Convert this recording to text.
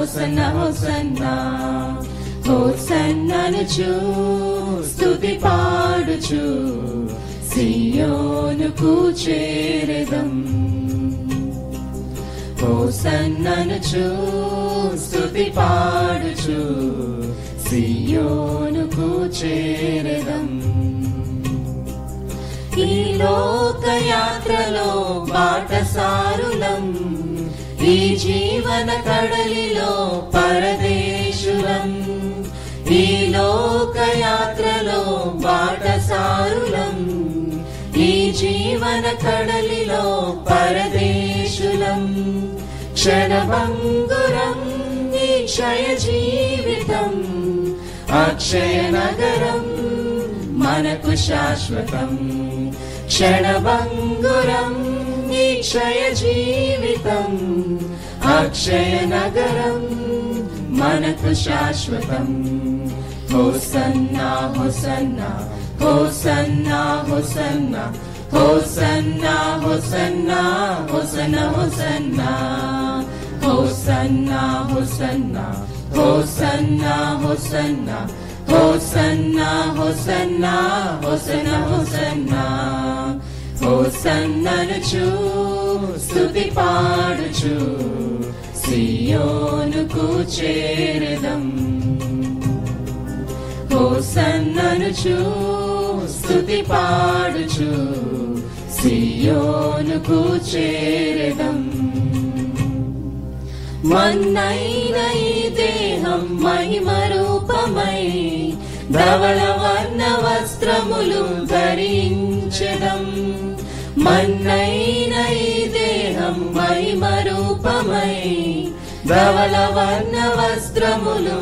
Hosanna హోసన్నా హోసన్ననుచు స్తుతి పాడుచు సియోనుకు చేరెదం. హోసన్ననుచు స్తుతి పాడుచు సియోనుకు చేరెదం. ఈ లోకయాత్రలో బాటసారులం, ఈ జీవన కడలిలో పరదేశులం. ఈ లోకయాత్రలో బాటసారులం, ఈ జీవన కడలిలో పరదేశులం. క్షణభంగురం ఈ క్షయ జీవితం, అక్షయ నగరం మనకు శాశ్వతం. క్షణభంగురం ఈ క్షయ జీవితం, అక్షయ నగరం మనకు శాశ్వతం. హోసన్నా హోసన్నా హోసన్నా హోసన్నా హోసన్నా హోసన్నా హోసన్నా హోసన్నా హోసన్నా హోసన్నా హోసన్నా హోసన్నా హోసన్నా హోసన్నా హోసన్నా హోసన్నా హోసన్ననుచు స్తుతి పాడుచు సియోనుకు చేరెదం. హోసన్ననుచు స్తుతి పాడుచు సియోనుకు చేరెదం. మన్నైన ఈ దేహం మహిమ రూపమై ధవళ వర్ణ వస్త్రములు ధరించెదం. మన్నైన ఈ దేహం మహిమ రూపమై ధవళ వర్ణ వస్త్రములు